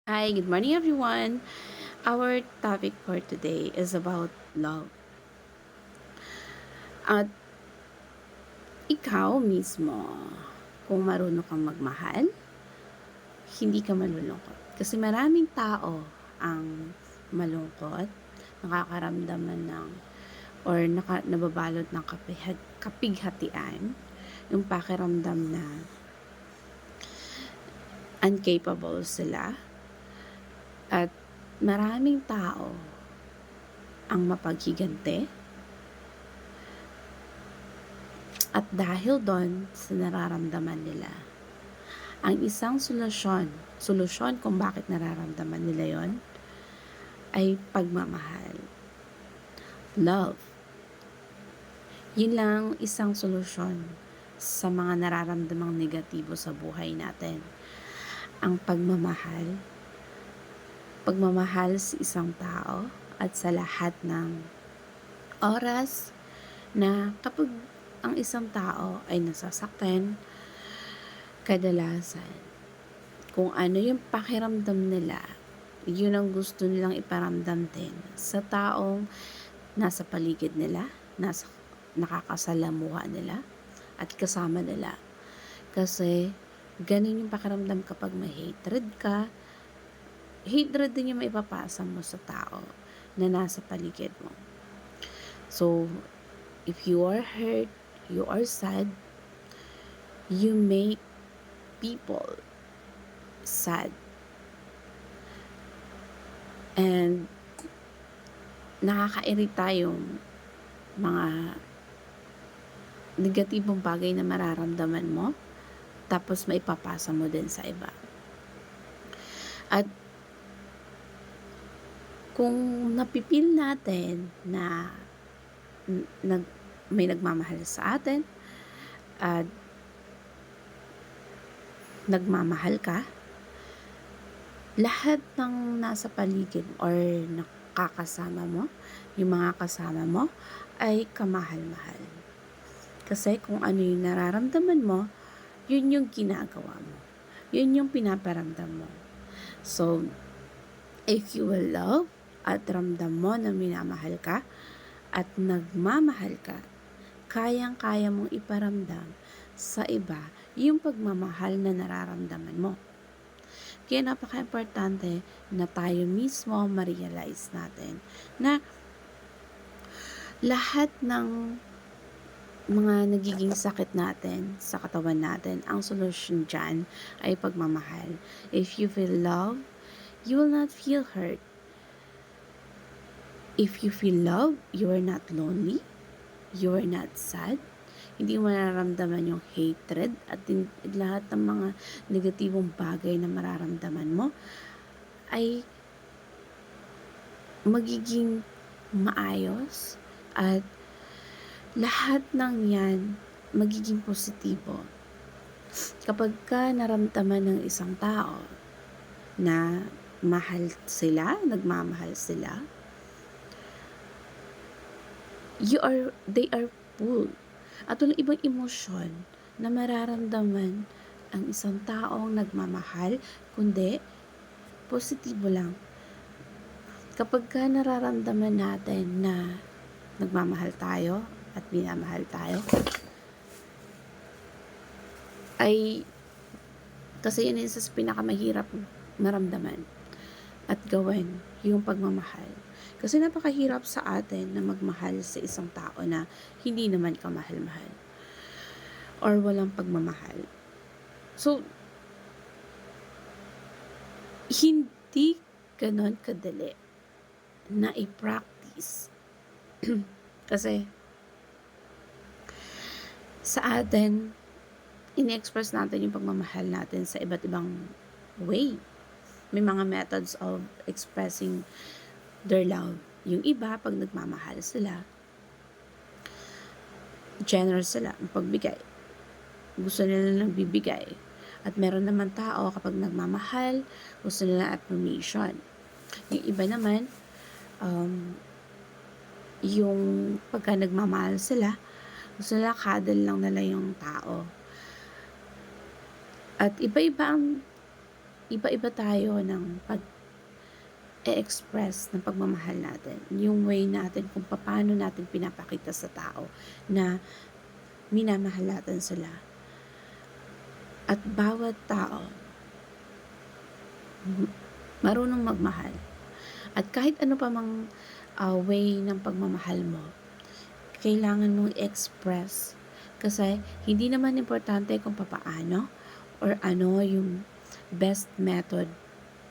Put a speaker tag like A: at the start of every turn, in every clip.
A: Hi, good morning everyone. Our topic for today is about love. At ikaw mismo, kung marunong kang magmahal, hindi ka malulungkot. Kasi maraming tao ang malungkot, nakakaramdaman ng nababalot ng kapighatian, yung pakiramdam na incapable sila at maraming tao ang mapaghiganti. At dahil doon sa nararamdaman nila, ang isang solusyon kung bakit nararamdaman nila yon ay pagmamahal. Love. Yun lang isang solusyon sa mga nararamdamang negatibo sa buhay natin. Ang pagmamahal. Pagmamahal sa isang tao at sa lahat ng oras na kapag ang isang tao ay nasasaktan, kadalasan, kung ano yung pakiramdam nila, yun ang gusto nilang iparamdam din sa taong nasa paligid nila, nasa nakakasalamuha nila, at kasama nila. Kasi, ganun yung pakiramdam kapag may hatred ka, hatred din yung maipapasa mo sa tao na nasa paligid mo. So, if you are hurt, you are sad, you make people sad. And nakakairita yung mga negatibong bagay na mararamdaman mo, tapos maipapasa mo din sa iba. At kung napipil natin na may nagmamahal sa atin at nagmamahal ka, lahat ng nasa paligid or nakakasama mo, yung mga kasama mo, ay kamahal-mahal. Kasi kung ano yung nararamdaman mo, yun yung ginagawa mo. Yun yung pinaparamdam mo. So, if you will love at ramdam mo na minamahal ka at nagmamahal ka, kayang-kaya mong iparamdam sa iba yung pagmamahal na nararamdaman mo. Kaya napaka-importante na tayo mismo ma-realize natin na lahat ng mga nagiging sakit natin sa katawan natin, ang solusyon dyan ay pagmamahal. If you feel love, you will not feel hurt. If you feel love, you are not lonely, you are not sad, hindi mo mararamdaman yung hatred at lahat ng mga negatibong bagay na mararamdaman mo ay magiging maayos at lahat ng yan magiging positibo. Kapag ka naramdaman ng isang tao na mahal sila, nagmamahal sila, they are full. At walang ibang emosyon na mararamdaman ang isang taong nagmamahal, kundi positibo lang. Kapag ka nararamdaman natin na nagmamahal tayo at minamahal tayo, ay kasi yun isa sa pinakamahirap maramdaman at gawin, yung pagmamahal. Kasi napakahirap sa atin na magmahal sa isang tao na hindi naman kamahal-mahal or walang pagmamahal. So, hindi ganon kadali na i-practice. Kasi sa atin, ini-express natin yung pagmamahal natin sa iba't ibang way. May mga methods of expressing their love. Yung iba, pag nagmamahal sila, generous sila ang pagbigay. Gusto nila nang bibigay. At meron naman tao kapag nagmamahal, gusto nila affirmation. Yung iba naman, yung pagka nagmamahal sila, gusto nila cuddle lang nila yung tao. At iba-iba iba-iba tayo ng pag-e-express ng pagmamahal natin. Yung way natin kung paano natin pinapakita sa tao na minamahal natin sila. At bawat tao marunong magmahal. At kahit ano pa mang way ng pagmamahal mo, kailangan mong express. Kasi hindi naman importante kung papaano or ano yung best method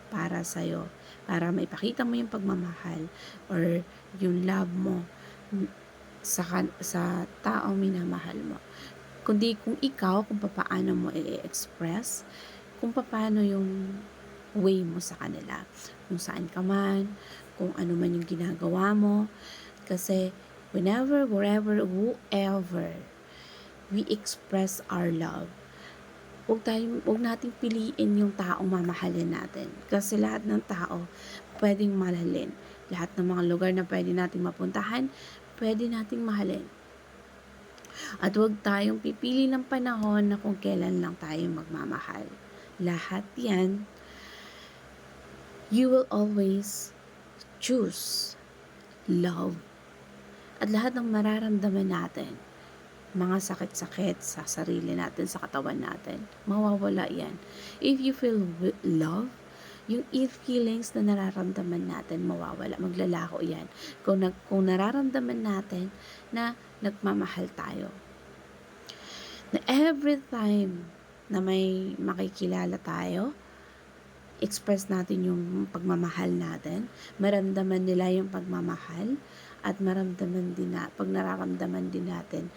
A: para sa'yo. Para maipakita mo yung pagmamahal or yung love mo sa taong minamahal mo. Kundi kung ikaw, kung papaano mo i-express, kung papaano yung way mo sa kanila. Kung saan ka man, kung ano man yung ginagawa mo. Kasi whenever, wherever, whoever we express our love, huwag nating piliin yung taong mamahalin natin. Kasi lahat ng tao pwedeng mahalin. Lahat ng mga lugar na pwede nating mapuntahan, pwede nating mahalin. At huwag tayong pipili ng panahon na kung kailan lang tayo magmamahal. Lahat yan, you will always choose love. At lahat ng mararamdaman natin, mga sakit-sakit sa sarili natin, sa katawan natin, mawawala yan. If you feel love, yung feelings na nararamdaman natin, mawawala, maglalaho yan. Kung nararamdaman natin na nagmamahal tayo. Na every time na may makikilala tayo, express natin yung pagmamahal natin, maramdaman nila yung pagmamahal, at maramdaman din pag nararamdaman din natin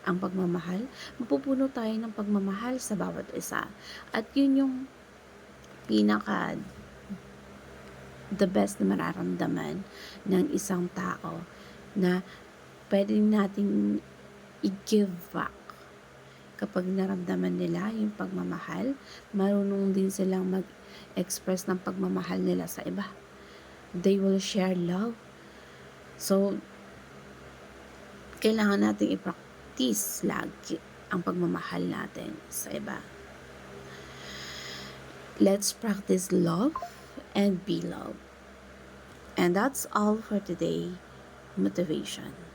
A: ang pagmamahal, mapupuno tayo ng pagmamahal sa bawat isa. At yun yung the best na mararamdaman ng isang tao na pwede nating i-give back. Kapag naramdaman nila yung pagmamahal, marunong din silang mag-express ng pagmamahal nila sa iba. They will share love. So, kailangan nating i-practice lagi ang pagmamahal natin sa iba. Let's practice love and be loved. And that's all for today. Motivation.